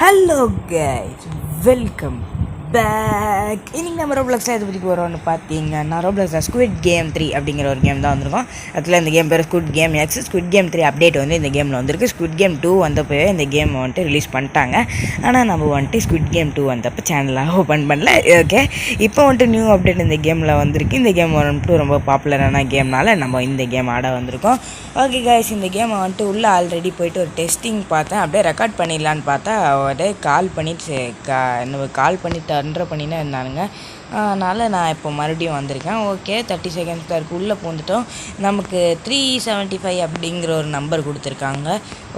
Hello guys, welcome back. இன்னைக்கு நம்ம ரோப்ளக்ஸில் எதை பற்றி போகிறோம்னு பார்த்தீங்கன்னா, ரோப்ளக்ஸில் ஸ்குவிட் கேம் 3 அப்படிங்கிற ஒரு கேம் தான் வந்திருக்கும். அதில் இந்த கேம் பேர் squid game X. Squid game 3 update வந்து இந்த கேமில் வந்திருக்கு. ஸ்குவிட் கேம் 2 வந்தப்போ இந்த கேம் வந்துட்டு ரிலீஸ் பண்ணிட்டாங்க. ஆனால் நம்ம வந்துட்டு ஸ்குவிட் கேம் 2 வந்தப்போ சேனலாக ஓப்பன் பண்ணல. ஓகே, இப்போ வந்துட்டு நியூ அப்டேட் இந்த கேமில் வந்திருக்கு. இந்த கேம் வந்துட்டு ரொம்ப பாப்புலரான கேம்னால நம்ம இந்த கேம் ஆட வந்திருக்கோம். ஓகே கைஸ், இந்த கேமை வந்துட்டு உள்ளே ஆல்ரெடி போயிட்டு ஒரு டெஸ்டிங் பார்த்தேன். அப்படியே ரெக்கார்ட் பண்ணிடலான்னு பார்த்தா அப்படியே கால் பண்ணிட்டு அன்ட்ரு பண்ணினே இருந்தானுங்க. அதனால் நான் இப்போ மறுபடியும் வந்திருக்கேன். ஓகே, 30 செகண்ட்ஸ் தான் இருக்குது. உள்ளே பூந்துட்டோம். நமக்கு 375 அப்படிங்கிற ஒரு நம்பர் கொடுத்துருக்காங்க.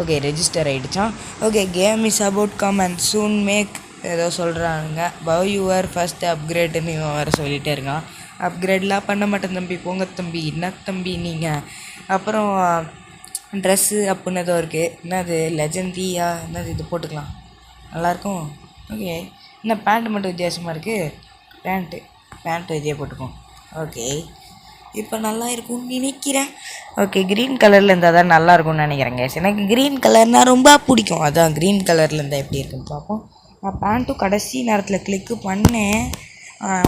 ஓகே, ரெஜிஸ்டர் ஆகிடுச்சான். Okay, game is about come and soon make ஏதோ சொல்கிறாங்க. பவ் யுவர் ஃபஸ்ட் அப்கிரேடுன்னு இவன் வேறு சொல்லிகிட்டே இருக்கான். அப்கிரேட்லாம் பண்ண மாட்டேன் தம்பி, போங்க தம்பி. என்ன தம்பி நீங்கள்? அப்புறம் ட்ரெஸ்ஸு அப்படின்னு ஏதோ இருக்குது. என்னது லெஜந்தியா, என்னது இது போட்டுக்கலாம், நல்லாயிருக்கும். ஓகே, என்ன பேண்ட்டு மட்டும் வித்தியாசமாக இருக்குது. பேண்ட்டு இதே போட்டுக்கோம். ஓகே, இப்போ நல்லா இருக்கும்னு நினைக்கிறேன். ஓகே, க்ரீன் கலரில் இருந்தால் தான் நல்லா இருக்கும்னு நினைக்கிறேங்க. எனக்கு க்ரீன் கலர்னால் ரொம்ப பிடிக்கும். அதான் க்ரீன் கலரில் இருந்தால் எப்படி இருக்குன்னு பார்ப்போம். நான் பேண்ட்டும் கடைசி நேரத்தில் கிளிக்கு பண்ணேன்.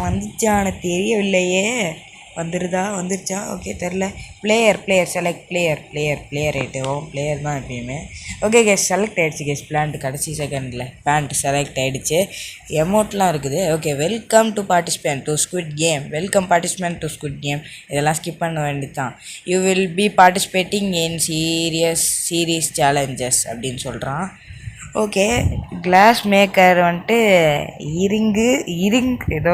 வந்துச்சான்னு தெரியவில்லையே. வந்துருச்சா? ஓகே, தெரில. பிளேயர் செலக்ட் பிளேயர் ஆகிட்டோம். பிளேயர் தான் எப்பயுமே. ஓகே கேஸ், செலக்ட் ஆகிடுச்சு கேஸ். பேண்ட் கடைசி செகண்டில் பேண்ட் செலக்ட் ஆகிடுச்சு. எமௌண்ட்லாம் இருக்குது. Okay, welcome to participant to squid game. Welcome participant to squid game. இதெல்லாம் ஸ்கிப் பண்ண வேண்டியது தான். You will be participating in series challenges அப்படின்னு சொல்கிறான். ஓகே, கிளாஸ் மேக்கர் வந்துட்டு இரிங் ஏதோ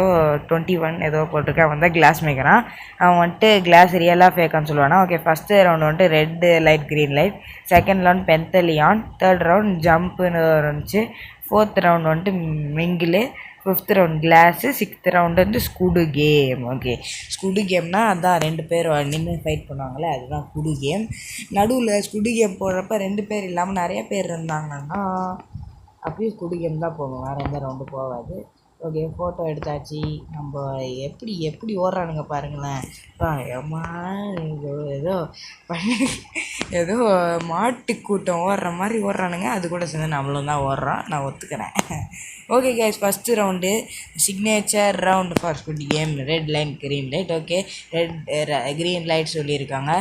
21 ஏதோ போட்டிருக்கேன். அவன் தான் கிளாஸ் மேக்கரான். அவன் வந்துட்டு கிளாஸ் ரியலாக ஃபேக்கான்னு சொல்லுவானா. ஓகே, ஃபஸ்ட்டு ரவுண்ட் வந்துட்டு red light green light, second round pentathlon, third round ஜம்ப்புன்னு இருந்துச்சு, ஃபோர்த் ரவுண்ட் வந்துட்டு mingle, fifth round glass, sixth round வந்து ஸ்குடு கேம். ஓகே, ஸ்குடு கேம்னால் அதான் 2 பேர் நின்று ஃபைட் பண்ணுவாங்களே, அதுதான் ஸ்குடு கேம். நடுவில் ஸ்குடு கேம் போடுறப்ப 2 பேர் இல்லாமல் நிறைய பேர் இருந்தாங்கன்னா அப்பயும் ஸ்குடு கேம் தான் போகும், வேறு எந்த ரவுண்டு போகாது. ஓகே, ஃபோட்டோ எடுத்தாச்சு. நம்ம எப்படி ஓடுறானுங்க பாருங்களேன். ஏம்மா ஏதோ மாட்டு கூட்டம் ஓடுற மாதிரி ஓடுறானுங்க. அது கூட சேர்ந்து நம்மளும் தான் ஓடுறோம், நான் ஒத்துக்கிறேன். Okay guys, first round signature round for squid game. Red line green light. Okay, green light சொல்லியிருக்காங்க.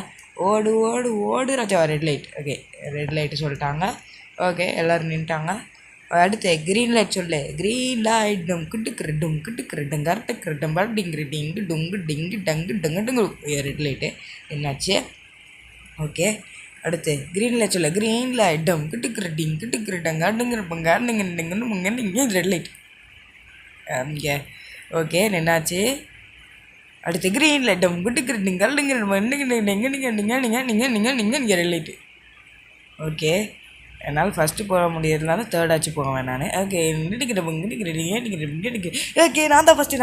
ஓடு ராஜா. Red light. Okay, red light சொல்லிட்டாங்க. ஓகே, எல்லோரும் நின்ட்டாங்க. அடுத்து க்ரீன் லைட் சொல்லு. க்ரீன் லைட் டும் கிட்டுக்கிறட்டும் கரெக்டுக்கிறட்டும் டிங்கு டிங்கு டங்கு. ரெட் லைட்டு என்னாச்சு? ஓகே, அடுத்து க்ரீன் லைட் சொல்ல. க்ரீன் லைட் டும் கிட்டுக்கிறட்டும் கடுங்கிறப்பங்க ரெட் லைட் இங்கே. ஓகே, என்னாச்சு? அடுத்து க்ரீன் லைட் டும் கிட்டுக்கிறட்டும் கடுங்கிறப்பங்க ரெட் லைட்டு. ஓகே, என்னால் ஃபஸ்ட்டு போக முடியறதுனால தேர்டாச்சு போவேன் நான். ஓகே, ஓகே, நான் தான் ஃபஸ்ட்டு.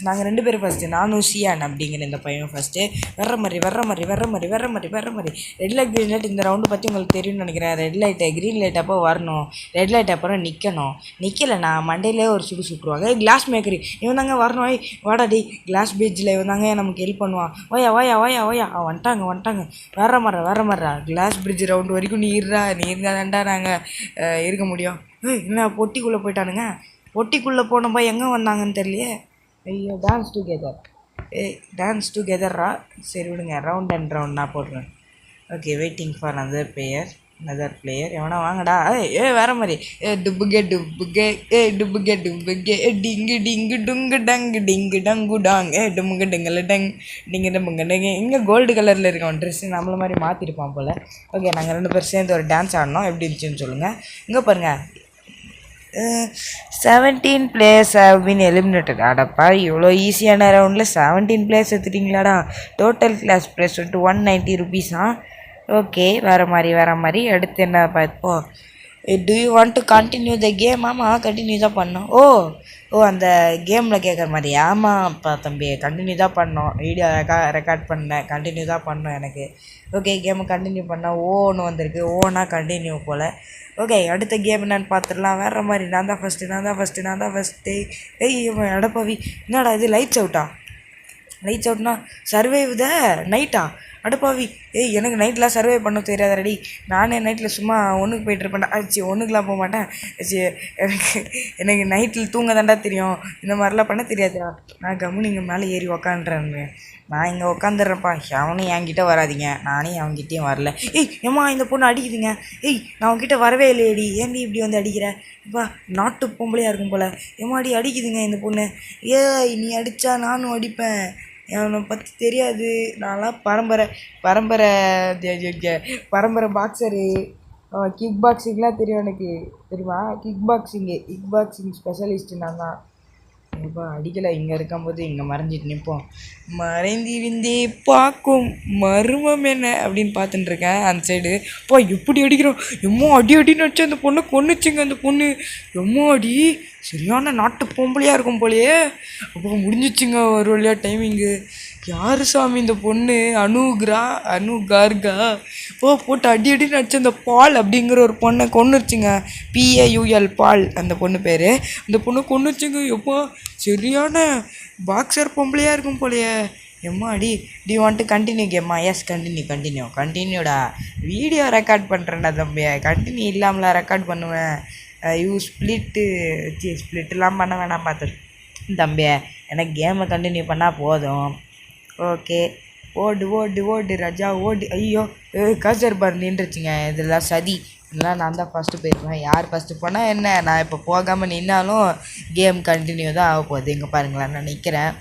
நாங்கள் 2 பேரும் ஃபஸ்ட்டு. நானும் ஷியான் அப்படிங்கிற இந்த பையன் ஃபஸ்ட்டு. வர்ற மாதிரி. ரெட் லைட் க்ரீன் லைட் இந்த ரவுண்டு பற்றி உங்களுக்கு தெரியும்னு நினைக்கிறேன். ரெட் லைட்டு க்ரீன் லைட் அப்போ வரணும், ரெட் லைட் அப்புறம் நிற்கலைண்ணா மண்டையிலே ஒரு சுட்டுருவாங்க. கிளாஸ் மேக்கரி இவன் தாங்க வரணும். வாடாடி கிளாஸ் பேஜில் இவன் தாங்க நமக்கு ஹெல்ப் பண்ணுவான். ஓயா வந்துட்டாங்க. வர மாதிரி கிளாஸ் பிரிட்ஜ் ரவுண்டு வரைக்கும் நீ இருந்தா தான்டா நாங்கள் இருக்க முடியும். என்ன பொட்டிக்குள்ளே போயிட்டானுங்க. பொட்டிக்குள்ளே போனப்போ எங்கே வந்தாங்கன்னு தெரியலையே. ஐயோ, டான்ஸ் டுகெதரா. சரி விடுங்க, ரவுண்ட் அண்ட் ரவுண்ட் நான் போடுறேன். Okay, waiting for another player. எவனா வாங்கடா. வேற மாதிரி. டுப்புகே டிங்கு டங்கு டாங். டுமுங்க டங்கல டங் டிங்கு. இங்கே கோல்டு கலரில் இருக்கான் ட்ரெஸ்ஸு. நம்மள மாதிரி மாற்றிருப்பான் போல். ஓகே, நாங்கள் 2 பேர் சேர்ந்து ஒரு டான்ஸ் ஆடினோம். எப்படி இருந்துச்சுன்னு சொல்லுங்கள். இங்கே பாருங்கள், 17 players have been eliminated. அடப்பா, இவ்வளோ ஈஸியான ரவுண்டில் 17 players எடுத்துட்டிங்களாடா. டோட்டல் கிளாஸ் ப்ரைஸ் வந்துட்டு 190 rupees. ஓகே, வேறு மாதிரி. அடுத்து என்ன பார்ப்போம். To you want to continue the game? ஆமாம், கண்டினியூ தான் பண்ணோம். ஓ அந்த கேமில் கேட்குற மாதிரி. ஆமாப்பா தம்பி, கண்டினியூ தான் பண்ணோம். வீடியோ ரெக்கார்ட் பண்ணேன், கண்டினியூ தான் பண்ணோம் எனக்கு. ஓகே, கேமை கண்டினியூ பண்ணால் ஓன்னு வந்திருக்கு. ஓனா கண்டினியூ போல். ஓகே, அடுத்த கேம் என்னன்னு பார்த்துடலாம். வேறு மாதிரி. நான் தான் ஃபஸ்ட்டு. ஏய் அடப்பாவி, என்னடா இது லைட்ஸ் அவுட்டா? லைட்ஸ் அவுட்னா சர்வைவ் த நைட்டா அடப்பாவி. ஏய் எனக்கு நைட்லாம் சர்வை பண்ண தெரியாத ரெடி. நானே நைட்டில் சும்மா ஒன்றுக்கு போயிட்டுருப்பேன்டா. ஆச்சு ஒன்றுக்குலாம் போக மாட்டேன். ஆச்சு எனக்கு எனக்கு நைட்டில் தூங்க தாண்டா தெரியும், இந்த மாதிரிலாம் பண்ண தெரியாதுடா. நான் கம்முன்னு இங்கே மேலே ஏறி உக்காண்டுறேன். நான் இங்கே உக்காந்துடுறேன்ப்பா, எவனும் என்கிட்ட வராதிங்க, நானே அவன்கிட்டயும் வரல. ஏய் ஏம்மா இந்த பொண்ணு அடிக்குதுங்க. ஏய் நான் உன்கிட்ட வரவே இல்லையேடி, ஏன்டி இப்படி வந்து அடிக்கிற? இப்போ நாட்டு பொம்பளையாக இருக்கும் போல். ஏமாடி அடிக்குதுங்க இந்த பொண்ணு. ஏய் நீ அடித்தா நானும் அடிப்பேன், அவனை பற்றி தெரியாது. நான்லாம் பரம்பரை பரம்பரை பரம்பரை பாக்ஸரு. கிக் பாக்ஸிங்லாம் தெரியும் எனக்கு, தெரியுமா? கிக் பாக்ஸிங் ஸ்பெஷலிஸ்ட்டு நான் தான். இப்போ அடிக்கலை, இங்கே இருக்கும்போது இங்கே மறைஞ்சிட்டு நிற்போம். மறைந்திருந்தே பார்க்கும் மர்மம் என்ன அப்படின்னு பார்த்துட்டுருக்கேன் அந்த சைடு. அப்பா எப்படி அடிக்கிறோம், எம்மோ அடி அடின்னு வச்சு அந்த பொண்ணை கொன்னுச்சுங்க. அந்த பொண்ணு எம்மோ அடி, சரியான நாட்டு பொம்பளையாக இருக்கும் போலையே. அப்போ முடிஞ்சிச்சுங்க ஒரு வழியாக டைமிங்கு. யார் சாமி இந்த பொண்ணு? அனு கார்கா. போட்டு அடி அடின்னு அடிச்சு அந்த பால் அப்படிங்கிற ஒரு பொண்ணை கொன்னுருச்சுங்க. PAUL பால் அந்த பொண்ணு பேர். அந்த பொண்ணை கொன்னுச்சுங்க. எப்போ சரியான பாக்ஸர் பொம்பளையாக இருக்கும் போலையே. எம்மா அடி. டி வாண்ட் டு கண்டினியூ கேம்மா? எஸ் கண்டினியூடா. வீடியோ ரெக்கார்ட் பண்ணுறேன்டா தம்பியை, கண்டினியூ இல்லாமலாம் ரெக்கார்ட் பண்ணுவேன். ஸ்ப்ளிட்லாம் பண்ண வேணாம் பார்த்து தம்பியை, எனக்கு கேமை கண்டினியூ பண்ணால் போதும். ஓகே ஓடு ராஜா ஓடு. ஐயோ கசர் பார் நின்றுச்சுங்க. இதெல்லாம் சதி, இதெல்லாம் நான் தான் ஃபஸ்ட்டு போயிருப்பேன். யார் ஃபஸ்ட்டு போனால் என்ன, நான் இப்போ போகாமல் நின்னாலும் கேம் கண்டினியூ தான் ஆக போகுது. இங்கே பாருங்களேன், நான் நிற்கிறேன்,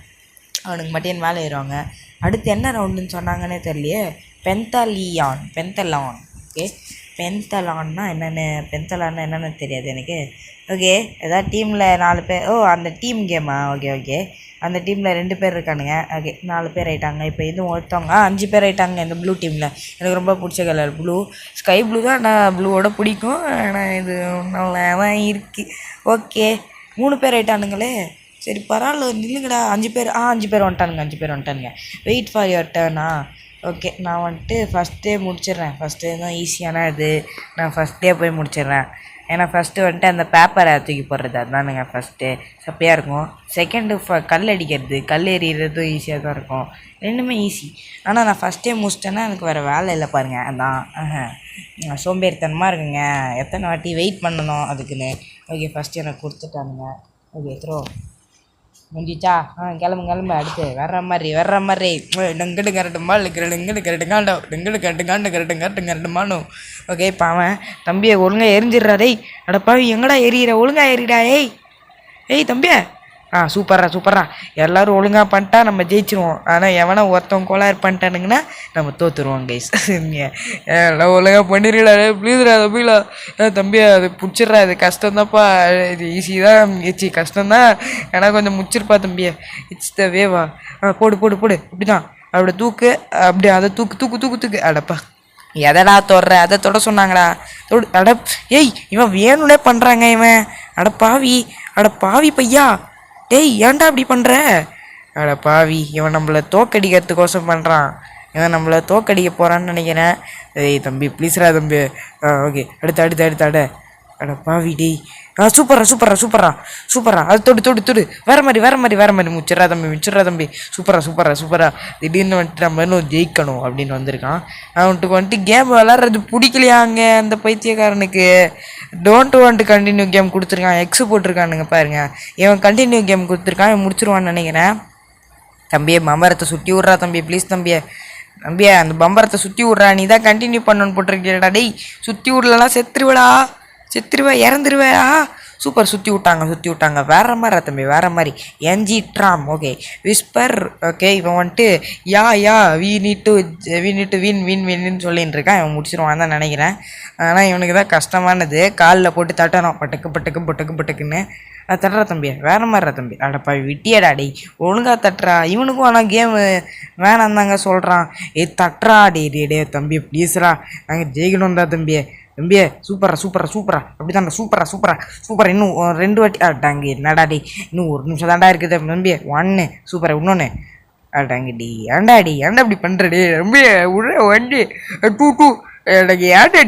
அவனுக்கு மட்டும் மேலே ஏறுவாங்க. அடுத்து என்ன ரவுண்டுன்னு சொன்னாங்கன்னே தெரியலையே. பென்தலான். ஓகே பென்தலான்னா என்னென்னு தெரியாது எனக்கு. ஓகே ஏதாவது டீமில் 4 பேர். அந்த டீம் கேமா? ஓகே அந்த டீமில் 2 பேர் இருக்கானுங்க. ஓகே 4 பேர் ஆகிட்டாங்க. இப்போ இதுவும் ஒருத்தவங்க 5 பேர் ஆகிட்டாங்க இந்த ப்ளூ டீமில். எனக்கு ரொம்ப பிடிச்ச கலர் ப்ளூ, ஸ்கை ப்ளூ தான். நான் ப்ளூவோட பிடிக்கும், ஆனால் இது நல்லா தான் இருக்குது. ஓகே 3 பேர் ஆகிட்டானுங்களே. சரி பரவாயில்ல நில்லுங்கடா. 5 பேர் வந்துட்டானுங்க. வெயிட் ஃபார் யுவர் டர்னா. ஓகே நான் வந்துட்டு ஃபஸ்ட்டே முடிச்சிடுறேன். ஃபஸ்ட்டு தான் ஈஸியான இது, நான் ஃபஸ்ட்டே போய் முடிச்சிடுறேன். ஏன்னா ஃபஸ்ட்டு வந்துட்டு அந்த பேப்பரை தூக்கி போடுறது அதுதானுங்க ஃபஸ்ட்டு சப்பையாக இருக்கும். செகண்டு கல் அடிக்கிறது, கல் எறிகிறதும் ஈஸியாக தான் இருக்கும், ரெண்டுமே ஈஸி. ஆனால் நான் ஃபஸ்ட்டே முடிச்சிட்டேன்னா எனக்கு வேறு வேலை இல்லை பாருங்கள். அதான் சோம்பேறித்தனமாக இருக்குங்க, எத்தனை வாட்டி வெயிட் பண்ணணும் அதுக்குன்னு. ஓகே ஃபஸ்ட்டு எனக்கு கொடுத்துட்டானுங்க. ஓகே த்ரோ முடிஞ்சிச்சா? கிளம்பு. அடுத்து வர்ற மாதிரி டெங்கடு கரட்டுமானோ. ஓகே இப்போ அவன் தம்பியை ஒழுங்காக எரிஞ்சிடுறா. டேய் அடப்பாவி எங்கடா எரியிற, ஒழுங்காக எறிடா. ஏய் தம்பியா. சூப்பரா எல்லோரும் ஒழுங்காக பண்ணிட்டா நம்ம ஜெயிச்சிருவோம். ஆனால் எவனா ஒருத்தவங்க கோளாறு பண்ணிட்டானுங்கன்னா நம்ம தோற்றுருவோம் கைஸ். எல்லாம் ஒழுங்காக பண்ணிடுறா ப்ளீஸ்ரா தம்பிங்களா. தம்பியா அது பிடிச்சிட்றா, இது கஷ்டம்தான்ப்பா, இது ஈஸி தான், கஷ்டம்தான், ஏன்னா கொஞ்சம் முடிச்சிருப்பா தம்பியா. இட்ஸ் த வேவா. போடு இப்படி தான் அப்படி தூக்கு, அப்படி அதை தூக்கு. அடப்பா எதடா தொடுற, அதை தொட சொன்னாங்கடா. ஏய் இவன் வேணும்னே பண்ணுறாங்க இவன். அட பாவி பையா. டேய் ஏன்டா அப்படி பண்ணுற? அட பாவி, இவன் நம்மளை தோக்கடிக்கிறதுக்கோசம் பண்ணுறான். இவன் நம்மளை தோக்கடிக்க போகிறான்னு நினைக்கிறேன். ஏய் தம்பி ப்ளீஸ்ரா தம்பி. ஓகே அடுத்து அட பாவி டேய். சூப்பரா அது தொடு வேற மாதிரி முச்சிட்றா தம்பி. சூப்பரா திடீர்னு வந்துட்டு நம்ம இன்னும் ஜெயிக்கணும் அப்படின்னு வந்திருக்கான். அவன்ட்டுக்கு வந்துட்டு கேம் விளாட்றது பிடிக்கலையாங்க அந்த பைத்தியக்காரனுக்கு. டோன்ட் வாண்ட் கண்டினியூ கேம் கொடுத்துருக்கான், எக்ஸ் போட்டிருக்கானுங்க பாருங்க. இவன் கண்டினியூ கேம் கொடுத்துருக்கான், இவன் முடிச்சிருவான்னு நினைக்கிறேன். தம்பியே பம்பரத்தை சுற்றி விட்றா தம்பி, ப்ளீஸ் தம்பியே அந்த பம்பரத்தை சுற்றி விட்றா. நீ தான் கண்டினியூ பண்ணணும்னு போட்டிருக்கீடா. டேய் சுற்றி விடலாம் செத்துருவா இறந்துருவா. சூப்பர் சுற்றி விட்டாங்க. வேறு மாதிரி தம்பி, வேறு மாதிரி. NG tram. Okay whisper. Okay இவன் வந்துட்டு யா வி நீட் டு வின்னு சொல்லின்னு இருக்கான். இவன் முடிச்சிருவான் தான் நினைக்கிறேன். ஆனால் இவனுக்கு தான் கஷ்டமானது, காலில் போட்டு தட்டணும் பட்டுக்குன்னு. தட்டுறா தம்பி, வேறு மாதிரிடா தம்பி. அடப்பா விட்டியடா டேய், ஒழுங்காக தட்டுறா. இவனுக்கும் ஆனால் கேமு வேணாம் தாங்க சொல்கிறான். தட்டுறா டே தம்பி ப்ளீஸ்ரா, நாங்கள் ஜெயிக்கணும்டா தம்பியே சூப்பரா அப்படி தான்டா சூப்பரா. இன்னும் 2 வாட்டி டாங்கி என்னடா டே, இன்னும் 1 நிமிஷம் தாண்டா இருக்குது தம்பியே. 1 சூப்பரா, இன்னொன்று டாங்கி ஏன்டா இப்படி பண்ணுறடி தம்பியே, விட்ற வண்டி 2 எனக்கு ஏன்டா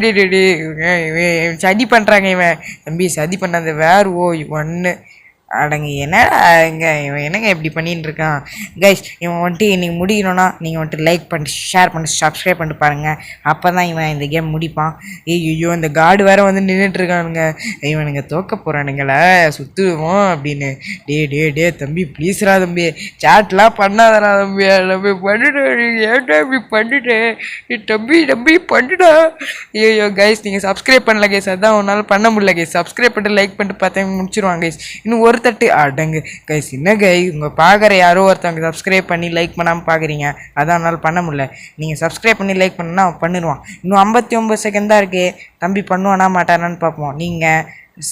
சதி பண்ணுறாங்க இவன். தம்பி சதி பண்ணாத வேறு 1 அடங்க என்னடா இவன் என்னங்க இப்படி பண்ணிட்டு இருக்கான் கைஸ். இவன் வந்துட்டு இன்றைக்கி முடிக்கணும்னா நீங்கள் வந்துட்டு லைக் பண்ணிட்டு ஷேர் பண்ணிட்டு சப்ஸ்கிரைப் பண்ணிட்டு பாருங்கள். அப்போ தான் இவன் இந்த கேம் முடிப்பான். ஐயோ இந்த கார்டு வேறு வந்து நின்றுட்டுருக்கானுங்க. இவனுங்க தோக்க போகிறானுங்களே சுற்றுவோம் அப்படின்னு. டே தம்பி ப்ளீஸ்ரா தம்பி, சேட்லாம் பண்ணாதடா தம்பி. தம்பி பண்ணிட்டேன், ஏன்டா இப்படி பண்ணிட்டேன் தம்பி பண்ணிட்டா. ஐயோ கைஸ் நீங்கள் சப்ஸ்கிரைப் பண்ணல கைஸ், அதான் உன்னால் பண்ண முடியல கைஸ். சப்ஸ்கிரைப் பண்ணிட்டு லைக் பண்ணிட்டு பார்த்தேன் முடிச்சிருவாங்க கைஸ். இன்னும் ஒரு தட்டு அடங்கு கைஸ். என்ன கை உங்கள் பார்க்குற யாரோ ஒருத்தவங்க சப்ஸ்கிரைப் பண்ணி லைக் பண்ணாமல் பார்க்குறீங்க, அதான் என்னால் பண்ண முடியல. நீங்கள் சப்ஸ்கிரைப் பண்ணி லைக் பண்ணா பண்ணிடுவான். இன்னும் 59 செகண்ட் தான் இருக்குது. தம்பி பண்ணுவானா மாட்டானான்னு பார்ப்போம். நீங்கள்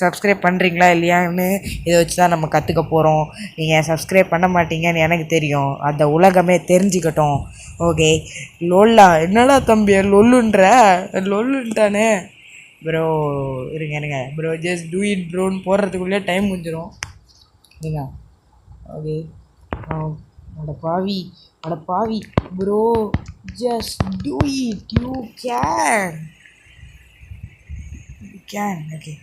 சப்ஸ்கிரைப் பண்ணுறீங்களா இல்லையான்னு இதை வச்சு தான் நம்ம கற்றுக்க போகிறோம். நீங்கள் சப்ஸ்கிரைப் பண்ண மாட்டீங்கன்னு எனக்கு தெரியும், அந்த உலகமே தெரிஞ்சுக்கட்டும். ஓகே லொல்லா என்னடா தம்பி லொல்லுன்ட்டானே ப்ரோ. இருங்க ப்ரோ, ஜஸ்ட் டூ இட் ப்ரோன்னு போடுறதுக்குள்ளே டைம் முடிஞ்சிடும். இல்லைங்க ஓகே. அட பாவி bro, just do it, you can okay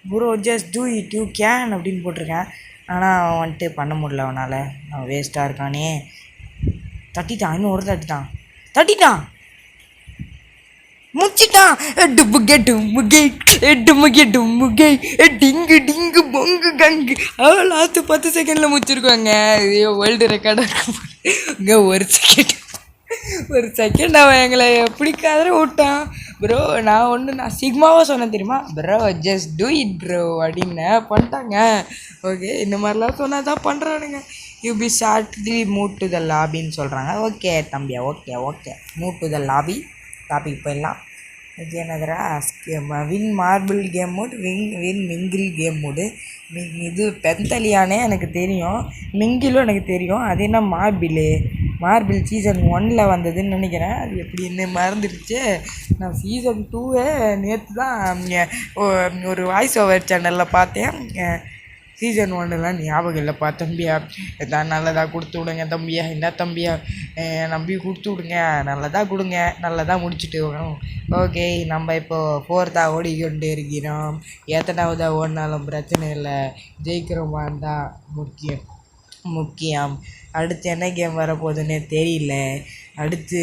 bro, just do it you can அப்படின்னு போட்டிருக்கேன். ஆனால் வந்துட்டு பண்ண முடியல அவனால். அவன் வேஸ்ட்டாக இருக்கானே. தட்டிட்டான், இன்னும் ஒரு தட்டிட்டான் முடிச்சிட்டான். டிங்கு பொங்கு கங்கு லாஸ்ட்டு 10 செகண்டில் முடிச்சிருக்காங்க. ஐயோ வேர்ல்டு ரெக்கார்டாக இங்கே ஒரு செகண்ட் அவன் எங்களை பிடிக்காத விட்டான் ப்ரோ. நான் சிக்மாவாக சொன்னேன் தெரியுமா bro, just do it bro அப்படின்னு பண்ணிட்டாங்க. ஓகே இந்த மாதிரிலாம் சொன்னால் தான் பண்ணுறானுங்க. You be shortly move to the லாபின்னு சொல்கிறாங்க. ஓகே தம்பியா, okay move to the lobby. Topic போயிடலாம். இது என்னதுடா, win marble game mode, win mingle game mode. இது பெந்தலியானே எனக்கு தெரியும், மிங்கிலும் எனக்கு தெரியும். அது என்ன மார்பிள் சீசன் 1 வந்ததுன்னு நினைக்கிறேன். அது எப்படின்னு மறந்துடுச்சு. நான் சீசன் 2 நேற்று தான் ஒரு வாய்ஸ் ஓவர் சேனலில் பார்த்தேன். சீசன் 1 ஞாபகம் இல்லைப்பா தம்பியா. எதாவது நல்லதாக கொடுத்து விடுங்க தம்பியா. என்ன தம்பியா நம்பி கொடுத்து விடுங்க, நல்லதாக கொடுங்க, நல்லதாக முடிச்சுட்டு வரோம். ஓகே நம்ம இப்போது 4th ஓடிக்கொண்டு இருக்கிறோம். எத்தனாவதாக ஓடினாலும் பிரச்சனை இல்லை, ஜெயிக்கிறோமான்னு தான் முக்கியம். அடுத்து என்ன கேம் வரப்போகுதுன்னே தெரியல. அடுத்து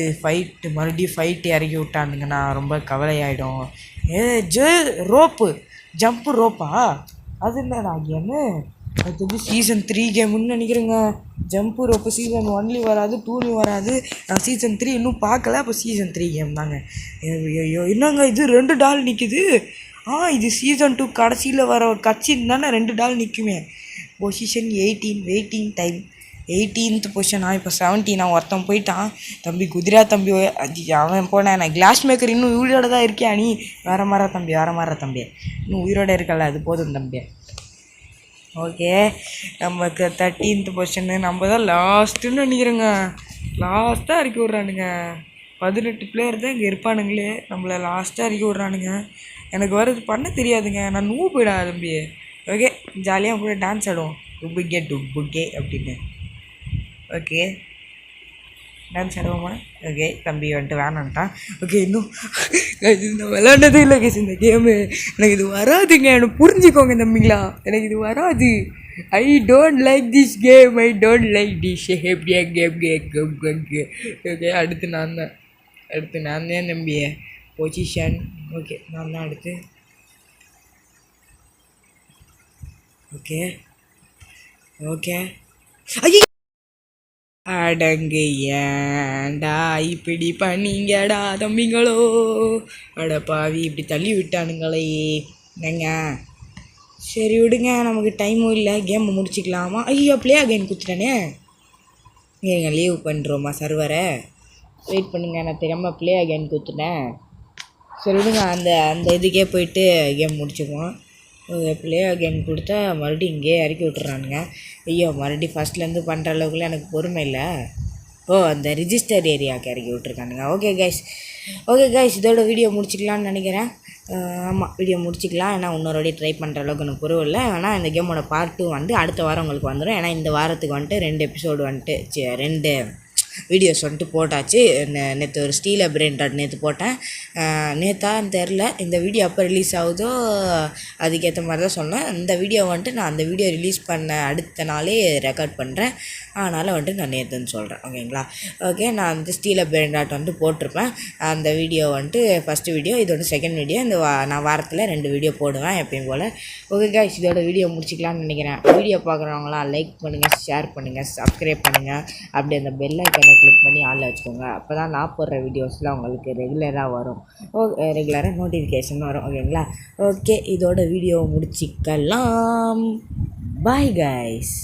மறுபடியும் ஃபைட்டு இறக்கி விட்டானுங்கன்னா ரொம்ப கவலையாயிடும். ஜம்ப்பு ரோப்பா, அது என்னடா கேமு? அது சீசன் 3 கேமுன்னு நினைக்கிறேங்க. ஜம்ப்பு ரோப்பு சீசன் 1 வராது, 2 வராது. நான் சீசன் 3 இன்னும் பார்க்கல. அப்போ சீசன் 3 கேம் தாங்க. ஐயோ என்னங்க இது 2 டால் நிற்குது. இது சீசன் 2 கடைசியில் வர ஒரு கட்சின்னு தானே 2 டால் நிற்குமே. பொசிஷன் 18, வெயிட்டிங் டைம் 18th பொசிஷனா, இப்போ 17. ஒருத்தன் போயிட்டான் தம்பி. குதிரா தம்பி அவன் போனேன். நான் கிளாஸ் மேக்கர் இன்னும் உயிரோட தான் இருக்கியா நீ? வேற மாதிரி தம்பி இன்னும் உயிரோடு இருக்கல, அது போதும் தம்பி. ஓகே நமக்கு 13th பொசிஷனு. நம்ம தான் லாஸ்ட்டுன்னு நினைக்கிறேங்க. லாஸ்ட்டாக இறக்கி விட்றானுங்க. 18 பிளேயர் தான் இங்கே இருப்பானுங்களே, நம்மளை லாஸ்ட்டாக இறக்கி விட்றானுங்க. எனக்கு வரது பண்ண தெரியாதுங்க, நான் போயிடா தம்பி. ஓகே ஜாலியாக கூட டான்ஸ் ஆடுவோம், டுப்புகே அப்படின்னு. Okay dance ஆடுவோமா? ஓகே தம்பி வந்துட்டு வேணான்ட்டான். ஓகே இன்னும் நான் விளாண்டதே இல்லை கேஸ் இந்த கேமு. எனக்கு இது வராதுங்க, எனக்கு புரிஞ்சுக்கோங்க தம்பிங்களா, எனக்கு இது வராது. I don't like this game, okay அடுத்து நான் தான் தம்பி. பொசிஷன் ஓகே நான் தான் அடுத்து. ஓகே ஐயோ அடங்கு ஏண்டா இப்படி பண்ணீங்கடா தம்பிங்களோ. அட பாவி இப்படி தள்ளி விட்டானுங்களே என்னங்க. சரி விடுங்க, நமக்கு டைமும் இல்லை, கேம் முடிச்சிக்கலாமா? ஐயோ ப்ளே அகைன் குத்துட்டானே. ஏங்க லீவ் பண்ணுறோமா சர்வரை? வெயிட் பண்ணுங்க, நான் தெரியாமல் ப்ளே அகைன் குத்துட்டேன். சரி விடுங்க, அந்த இதுக்கே போயிட்டு கேம் முடிச்சுக்குவோம். ப்ளே கேம் கொடுத்தா மறுபடியும் இங்கேயே இறக்கி விட்டுறானுங்க. ஐயோ மறுபடியும் ஃபஸ்ட்லேருந்து பண்ணுற அளவுக்குலாம் எனக்கு பொறுமை இல்லை. அந்த ரிஜிஸ்டர் ஏரியாவுக்கு இறக்கி விட்ருக்கானுங்க. ஓகே கைஸ் இதோட வீடியோ முடிச்சிக்கலான்னு நினைக்கிறேன். ஆமாம் வீடியோ முடிச்சிக்கலாம். ஏன்னா இன்னொரு ட்ரை பண்ணுற அளவுக்கு எனக்கு பொருள் இல்லை. ஆனால் இந்த கேமோட பார்ட் 2 அடுத்த வாரம் உங்களுக்கு வந்துடும். ஏன்னா இந்த வாரத்துக்கு வந்துட்டு 2 எபிசோடு வந்துட்டு 2 வீடியோஸ் வந்துட்டு போட்டாச்சு. நேற்று ஒரு ஸ்டீல பிரெயின் டாட் நேற்று போட்டேன். நேற்றான்னு தெரில, இந்த வீடியோ எப்போ ரிலீஸ் ஆகுதோ அதுக்கேற்ற மாதிரி தான் சொன்னேன். இந்த வீடியோ வந்துட்டு நான் அந்த வீடியோ ரிலீஸ் பண்ண அடுத்த நாளே ரெக்கார்ட் பண்ணுறேன். அதனால் வந்துட்டு நான் நேற்றுன்னு சொல்கிறேன். ஓகேங்களா? ஓகே, நான் வந்து ஸ்டீல பிரெயின் டாட் வந்துட்டு போட்டிருப்பேன். அந்த வீடியோ வந்துட்டு ஃபஸ்ட்டு வீடியோ, இது வந்து செகண்ட் வீடியோ. நான் வாரத்தில் 2 வீடியோ போடுவேன் எப்பயும் போல். ஓகே கைஸ், இதோட வீடியோ முடிச்சிக்கலாம்னு நினைக்கிறேன். வீடியோ பார்க்குறவங்களாம் லைக் பண்ணுங்கள், ஷேர் பண்ணுங்கள், சப்ஸ்கிரைப் பண்ணுங்கள். அப்படி அந்த பெல் ஐக்கனை கிளிக் பண்ணி ஆளில் வச்சுக்கோங்க. அப்போ தான் நான் போடுற வீடியோஸ்லாம் உங்களுக்கு ரெகுலராக வரும். ரெகுலராக நோட்டிஃபிகேஷன் வரும். ஓகேங்களா? ஓகே, இதோட வீடியோ முடிச்சிக்கலாம். Bye guys.